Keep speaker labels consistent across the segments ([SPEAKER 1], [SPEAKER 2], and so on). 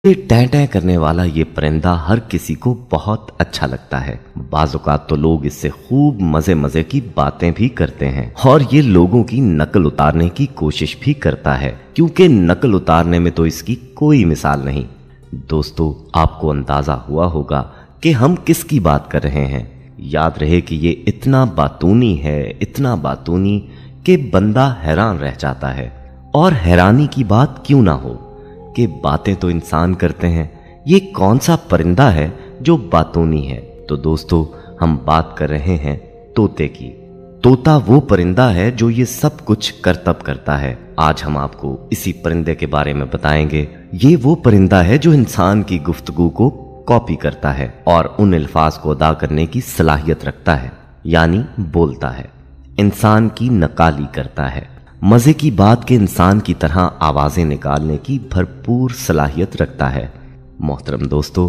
[SPEAKER 1] ये time time करने वाला ये परिंदा हर किसी को बहुत अच्छा लगता है। बाज़ औक़ात तो लोग इससे खूब मजे मजे की बातें भी करते हैं और ये लोगों की नकल उतारने की कोशिश भी करता है, क्योंकि नकल उतारने में तो इसकी कोई मिसाल नहीं। दोस्तों, आपको अंदाजा हुआ होगा कि हम किसकी बात कर रहे हैं। याद रहे कि ये इतना बातूनी है, इतना बातूनी कि बंदा हैरान रह जाता है। और हैरानी की बात क्यों ना हो कि बातें तो इंसान करते हैं, ये कौन सा परिंदा है जो बातूनी है। तो दोस्तों, हम बात कर रहे हैं तोते की। तोता वो परिंदा है जो ये सब कुछ करतब करता है। आज हम आपको इसी परिंदे के बारे में बताएंगे। ये वो परिंदा है जो इंसान की गुफ्तगू को कॉपी करता है और उन अल्फाज को अदा करने की सलाहियत रखता है, यानी बोलता है, इंसान की नकाली करता है। मजे की बात के इंसान की तरह आवाजें निकालने की भरपूर सलाहियत रखता है। मोहतरम दोस्तों,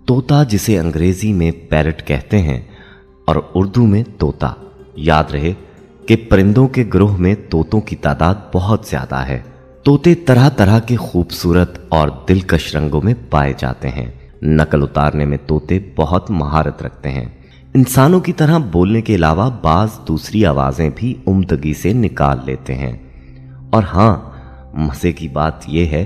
[SPEAKER 1] तोता जिसे अंग्रेजी में पैरट कहते हैं और उर्दू में तोता। याद रहे कि परिंदों के ग्रोह में तोतों की तादाद बहुत ज्यादा है। तोते तरह तरह के खूबसूरत और दिलकश रंगों में पाए जाते हैं। नकल उतारने में तोते बहुत महारत रखते हैं। इंसानों की तरह बोलने के अलावा बाज दूसरी आवाजें भी उम्दगी से निकाल लेते हैं। और हाँ, मजे की बात यह है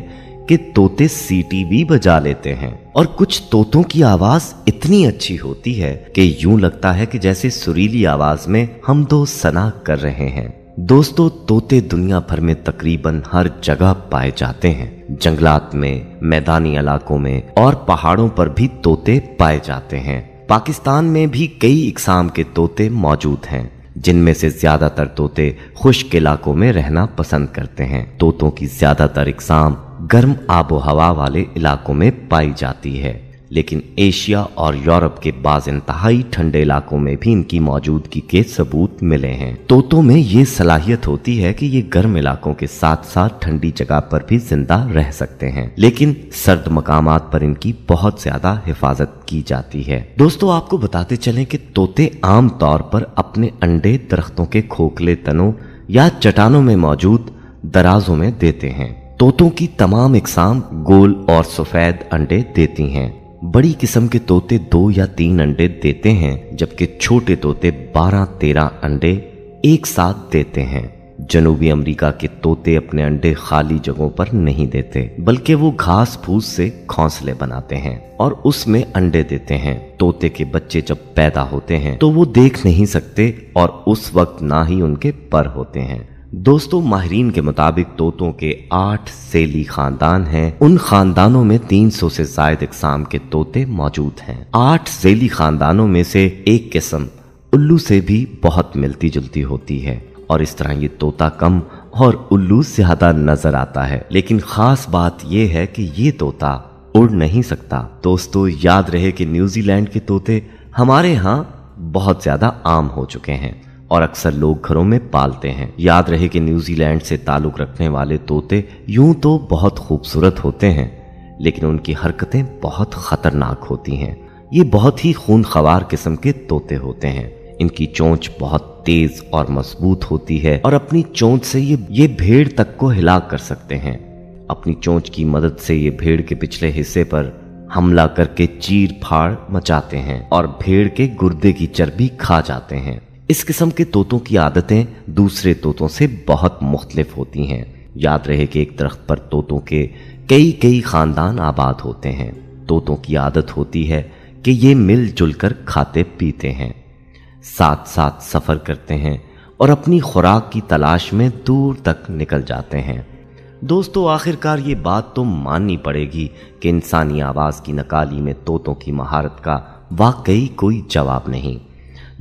[SPEAKER 1] कि तोते सीटी भी बजा लेते हैं और कुछ तोतों की आवाज इतनी अच्छी होती है कि यूं लगता है कि जैसे सुरीली आवाज में हम दो सना कर रहे हैं। दोस्तों, तोते दुनिया भर में तकरीबन हर जगह पाए जाते हैं। जंगलात में, मैदानी इलाकों में और पहाड़ों पर भी तोते पाए जाते हैं। पाकिस्तान में भी कई इकसाम के तोते मौजूद हैं, जिनमें से ज्यादातर तोते खुश्क इलाकों में रहना पसंद करते हैं। तोतों की ज्यादातर इकसाम गर्म आबो हवा वाले इलाकों में पाई जाती है, लेकिन एशिया और यूरोप के बाज इंतहाई ठंडे इलाकों में भी इनकी मौजूदगी के सबूत मिले हैं। तोतों में ये सलाहियत होती है कि ये गर्म इलाकों के साथ साथ ठंडी जगह पर भी जिंदा रह सकते हैं, लेकिन सर्द मकामात पर इनकी बहुत ज्यादा हिफाजत की जाती है। दोस्तों, आपको बताते चलें कि तोते आम तौर पर अपने अंडे दरख्तों के खोखले तनों या चट्टानों में मौजूद दराजों में देते हैं। तोतों की तमाम इकसाम गोल और सफेद अंडे देती हैं। बड़ी किस्म के तोते 2 या 3 अंडे देते हैं, जबकि छोटे तोते 12-13 अंडे एक साथ देते हैं। जनूबी अमेरिका के तोते अपने अंडे खाली जगहों पर नहीं देते, बल्कि वो घास फूस से घोंसले बनाते हैं और उसमें अंडे देते हैं। तोते के बच्चे जब पैदा होते हैं तो वो देख नहीं सकते और उस वक्त ना ही उनके पर होते हैं। दोस्तों, माहिरीन के मुताबिक तोतों के 8 सेली खानदान हैं। उन खानदानों में 300 से ज्यादा इकसाम के तोते मौजूद हैं। 8 सेली खानदानों में से एक किस्म उल्लू से भी बहुत मिलती जुलती होती है और इस तरह ये तोता कम और उल्लू ज्यादा नजर आता है। लेकिन खास बात यह है कि ये तोता उड़ नहीं सकता। दोस्तों, याद रहे कि न्यूजीलैंड के तोते हमारे यहाँ बहुत ज्यादा आम हो चुके हैं और अक्सर लोग घरों में पालते हैं। याद रहे कि न्यूजीलैंड से ताल्लुक रखने वाले तोते यूं तो बहुत खूबसूरत होते हैं, लेकिन उनकी हरकतें बहुत खतरनाक होती हैं। ये बहुत ही खूनख्वार किस्म के तोते होते हैं। इनकी चोंच बहुत तेज और मजबूत होती है और अपनी चोंच से ये भेड़ तक को हिला कर सकते हैं। अपनी चोंच की मदद से ये भेड़ के पिछले हिस्से पर हमला करके चीर फाड़ मचाते हैं और भेड़ के गुर्दे की चर्बी खा जाते हैं। इस किस्म के तोतों की आदतें दूसरे तोतों से बहुत मुख्तलिफ होती हैं। याद रहे कि एक दरख्त पर तोतों के कई खानदान आबाद होते हैं। तोतों की आदत होती है कि ये मिलजुल कर खाते पीते हैं, साथ साथ सफर करते हैं और अपनी खुराक की तलाश में दूर तक निकल जाते हैं। दोस्तों, आखिरकार ये बात तो माननी पड़ेगी कि इंसानी आवाज की नकाली में तोतों की महारत का वाकई कोई जवाब नहीं,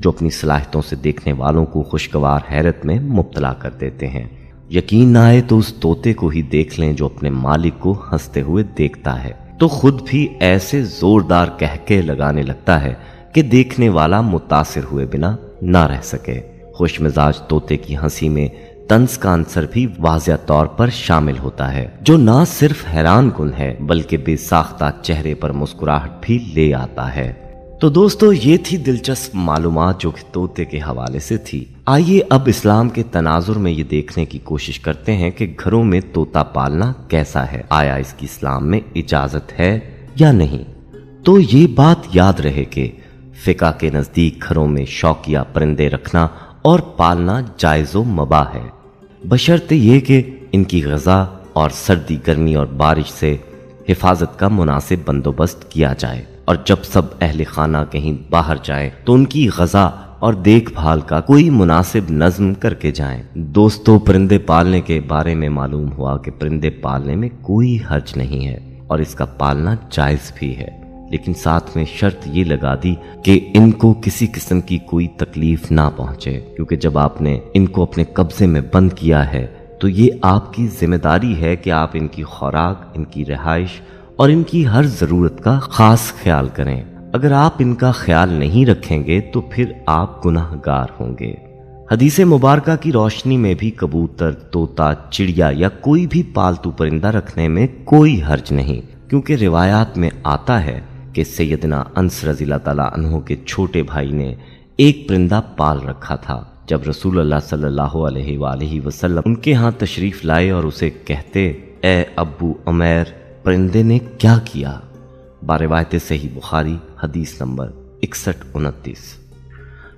[SPEAKER 1] जो अपनी सलाहियतों से देखने वालों को खुशगवार हैरत में मुब्तला कर देते हैं। यकीन ना आए तो उस तोते को ही देख लें जो अपने मालिक को हंसते हुए देखता है तो खुद भी ऐसे जोरदार कहके लगाने लगता है कि देखने वाला मुतासिर हुए बिना ना रह सके। खुश मिजाज तोते की हंसी में तंज का अंसर भी वाज़िया तौर पर शामिल होता है, जो ना सिर्फ हैरान कुन है बल्कि बेसाख्ता चेहरे पर मुस्कुराहट भी ले आता है। तो दोस्तों ये थी दिलचस्प मालूमात जो कि तोते के हवाले से थी। आइए अब इस्लाम के तनाजुर में ये देखने की कोशिश करते हैं कि घरों में तोता पालना कैसा है, आया इसकी इस्लाम में इजाजत है या नहीं। तो ये बात याद रहे कि फिका के नजदीक घरों में शौकिया परिंदे रखना और पालना जायज़ो मबाह है, बशर्ते ये कि इनकी ग़िज़ा और सर्दी गर्मी और बारिश से हिफाजत का मुनासिब बंदोबस्त किया जाए, और जब सब अहले खाना कहीं बाहर जाएं तो उनकी ग़िज़ा और देखभाल का कोई मुनासिब नज़्म करके जाएं। दोस्तों परिंदे पालने के बारे में मालूम हुआ कि परिंदे पालने में कोई हर्ज नहीं है और इसका पालना जायज़ भी है, लेकिन साथ में शर्त ये लगा दी कि इनको किसी किस्म की कोई तकलीफ ना पहुंचे, क्योंकि जब आपने इनको अपने कब्जे में बंद किया है तो ये आपकी जिम्मेदारी है कि आप इनकी खुराक, इनकी रिहाइश और इनकी हर ज़रूरत का खास ख्याल करें। अगर आप इनका ख्याल नहीं रखेंगे तो फिर आप गुनाहगार होंगे। हदीस मुबारका की रोशनी में भी कबूतर, तोता, चिड़िया या कोई भी पालतू परिंदा रखने में कोई हर्ज नहीं, क्योंकि रिवायात में आता है कि सैयदना अनस रज़ियल्लाहु ताला अन्हु के छोटे भाई ने एक परिंदा पाल रखा था। जब रसूलुल्लाह सल्लल्लाहु अलैहि वसल्लम उनके यहाँ तशरीफ लाए और उसे कहते, ए अब्बू उमैर, परिंदे ने क्या किया? बारिवायत सही बुखारी हदीस नंबर 61-29।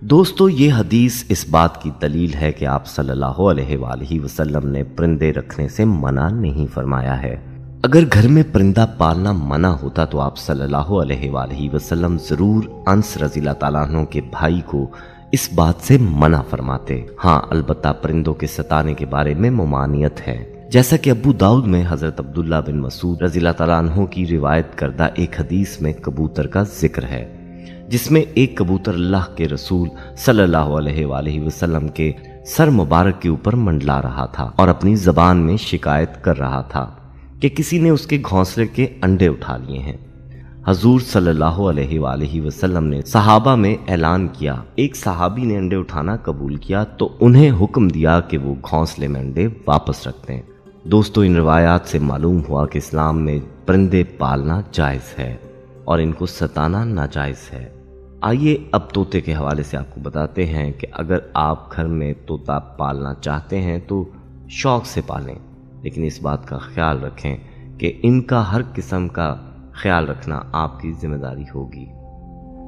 [SPEAKER 1] दोस्तों ये हदीस इस बात की दलील है कि आप सल्लल्लाहु अलैहि वसल्लम ने परिंदे रखने से मना नहीं फरमाया है। अगर घर में परिंदा पालना मना होता तो आप सल्लल्लाहु अलैहि वसल्लम जरूर अनस रज़ियल्लाहु ताला अन्हु के भाई को इस बात से मना फरमाते। हाँ, अलबत्ता परिंदों के सताने के बारे में मुमानियत है, जैसा कि अबू दाऊद में हजरत अब्दुल्ला बिन मसूद रज़ियल्लाहु ताला अन्हु की रिवायत करदा एक हदीस में कबूतर का जिक्र है, जिसमें एक कबूतर अल्लाह के रसूल सल्लल्लाहु अलैहि वसल्लम के सर मुबारक के ऊपर मंडला रहा था और अपनी जबान में शिकायत कर रहा था कि किसी ने उसके घोंसले के अंडे उठा लिए हैं। हजूर सल्लल्लाहु अलैहि वसल्लम ने सहाबा में ऐलान किया। एक सहाबी ने अंडे उठाना कबूल किया तो उन्हें हुक्म दिया कि वो घोंसले में अंडे वापस रख दें। दोस्तों इन रिवायात से मालूम हुआ कि इस्लाम में परिंदे पालना जायज़ है और इनको सताना नाजायज़ है। आइए अब तोते के हवाले से आपको बताते हैं कि अगर आप घर में तोता पालना चाहते हैं तो शौक़ से पालें, लेकिन इस बात का ख्याल रखें कि इनका हर किस्म का ख्याल रखना आपकी जिम्मेदारी होगी।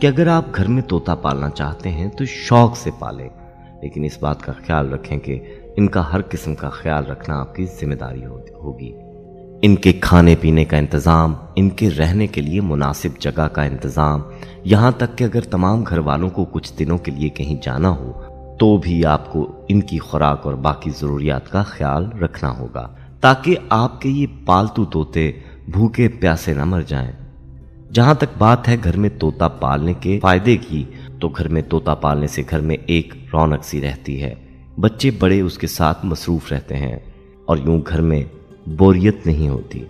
[SPEAKER 1] कि अगर आप घर में तोता पालना चाहते हैं तो शौक़ से पालें, लेकिन इस बात का ख्याल रखें कि इनका हर किस्म का ख्याल रखना आपकी जिम्मेदारी होगी। इनके खाने पीने का इंतज़ाम, इनके रहने के लिए मुनासिब जगह का इंतज़ाम, यहाँ तक कि अगर तमाम घर वालों को कुछ दिनों के लिए कहीं जाना हो तो भी आपको इनकी खुराक और बाकी ज़रूरियात का ख्याल रखना होगा, ताकि आपके ये पालतू तोते भूखे प्यासे न मर जाएं। जहाँ तक बात है घर में तोता पालने के फ़ायदे की, तो घर में तोता पालने से घर में एक रौनक सी रहती है, बच्चे बड़े उसके साथ मसरूफ़ रहते हैं और यूं घर में बोरियत नहीं होती।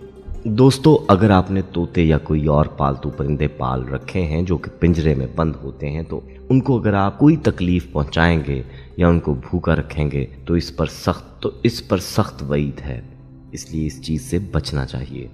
[SPEAKER 1] दोस्तों अगर आपने तोते या कोई और पालतू परिंदे पाल रखे हैं जो कि पिंजरे में बंद होते हैं, तो उनको अगर आप कोई तकलीफ पहुंचाएंगे या उनको भूखा रखेंगे तो इस पर सख्त वईद है, इसलिए इस चीज़ से बचना चाहिए।